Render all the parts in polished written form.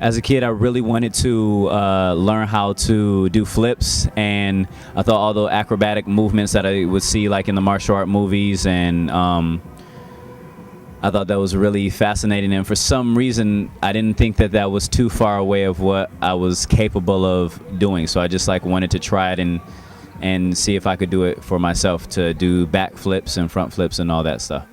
As a kid, I really wanted to learn how to do flips, and I thought all the acrobatic movements that I would see, like in the martial art movies, and I thought that was really fascinating. And for some reason, I didn't think that that was too far away of what I was capable of doing. So I just like wanted to try it and see if I could do it for myself, to do back flips and front flips and all that stuff.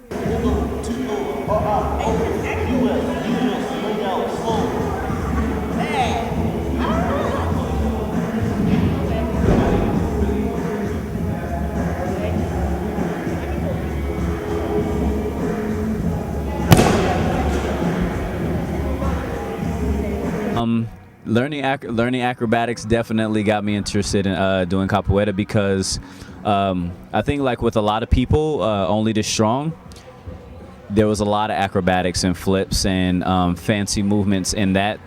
Learning acrobatics definitely got me interested in doing capoeira, because I think, like with a lot of people, only the strong, there was a lot of acrobatics and flips and fancy movements in that,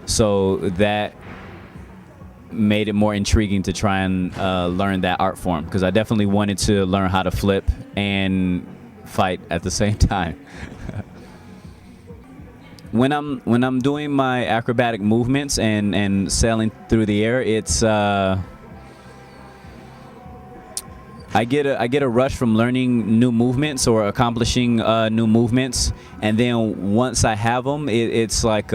so that made it more intriguing to try and learn that art form, because I definitely wanted to learn how to flip and fight at the same time. When I'm doing my acrobatic movements and sailing through the air, it's I get a rush from learning new movements or accomplishing new movements, and then once I have them, it's like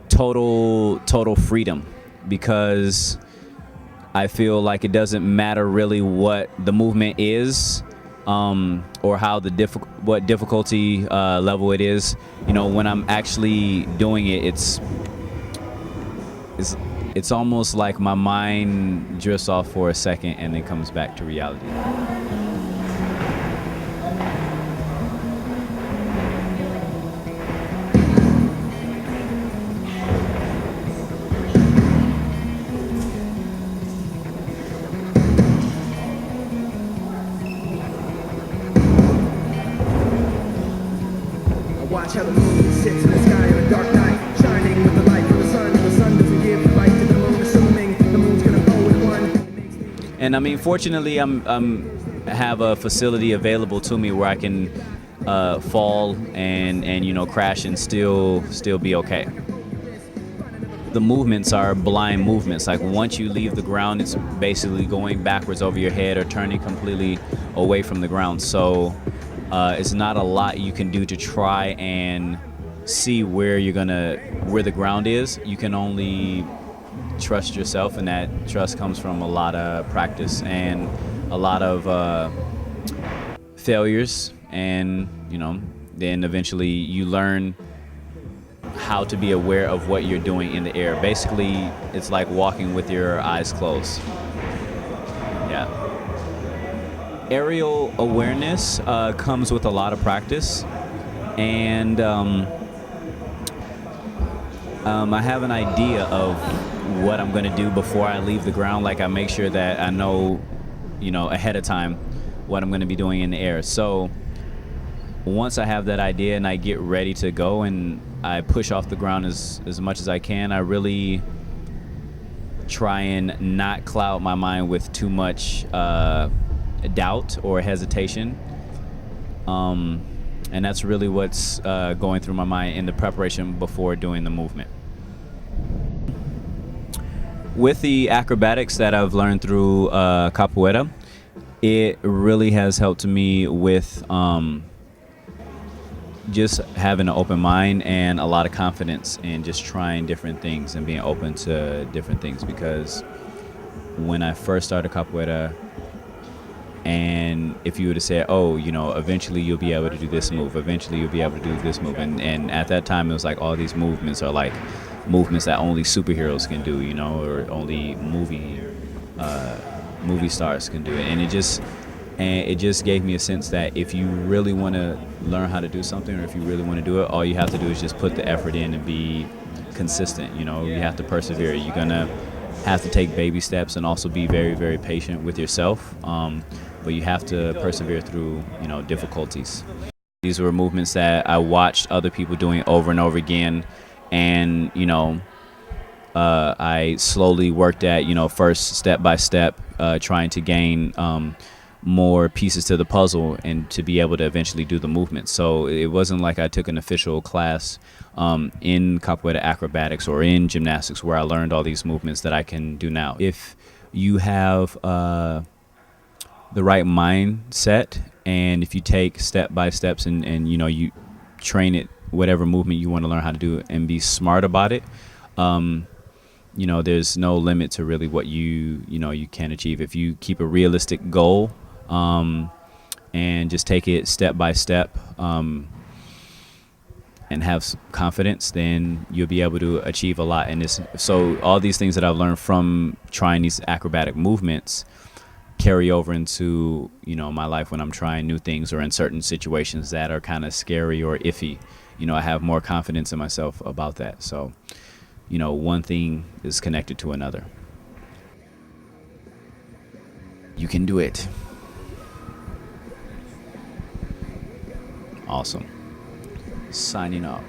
total freedom, because I feel like it doesn't matter really what the movement is, or how what difficulty level it is. You know, when I'm actually doing it, it's almost like my mind drifts off for a second and then comes back to reality. Watch how the moon sits in the sky on a dark night, shining with the light from the sun. And the sun doesn't give light to the moon, assuming the moon's gonna go with one. And I mean, fortunately, I'm have a facility available to me where I can fall and you know, crash and still be okay. The movements are blind movements. Like once you leave the ground, it's basically going backwards over your head or turning completely away from the ground. So it's not a lot you can do to try and see where the ground is. You can only trust yourself, and that trust comes from a lot of practice and a lot of failures, and you know, then eventually you learn how to be aware of what you're doing in the air. Basically, it's like walking with your eyes closed. Yeah. Aerial awareness comes with a lot of practice, and I have an idea of what I'm going to do before I leave the ground. Like I make sure that I know, you know, ahead of time what I'm going to be doing in the air. So once I have that idea and I get ready to go and I push off the ground as much as I can, I really try and not cloud my mind with too much doubt or hesitation, and that's really what's going through my mind in the preparation before doing the movement. With the acrobatics that I've learned through capoeira, it really has helped me with just having an open mind and a lot of confidence in just trying different things and being open to different things. Because when I first started capoeira, and if you were to say, oh, you know, eventually you'll be able to do this move, eventually you'll be able to do this move, and at that time it was like all these movements are like movements that only superheroes can do, you know, or only movie stars can do it. And it just gave me a sense that if you really want to learn how to do something, or if you really want to do it, all you have to do is just put the effort in and be consistent. You know, you have to persevere. You're gonna have to take baby steps and also be very, very patient with yourself. But you have to persevere through, you know, difficulties. These were movements that I watched other people doing over and over again, and you know, I slowly worked at, you know, first step by step, trying to gain more pieces to the puzzle and to be able to eventually do the movement. So it wasn't like I took an official class in capoeira acrobatics or in gymnastics where I learned all these movements that I can do now. If you have the right mindset, and if you take step by steps and you know, you train it, whatever movement you want to learn how to do, and be smart about it, you know, there's no limit to really what you know you can achieve if you keep a realistic goal, and just take it step by step, and have confidence. Then you'll be able to achieve a lot. And so all these things that I've learned from trying these acrobatic movements carry over into, you know, my life when I'm trying new things or in certain situations that are kind of scary or iffy. You know, I have more confidence in myself about that. So, you know, one thing is connected to another. You can do it. Awesome. Signing off.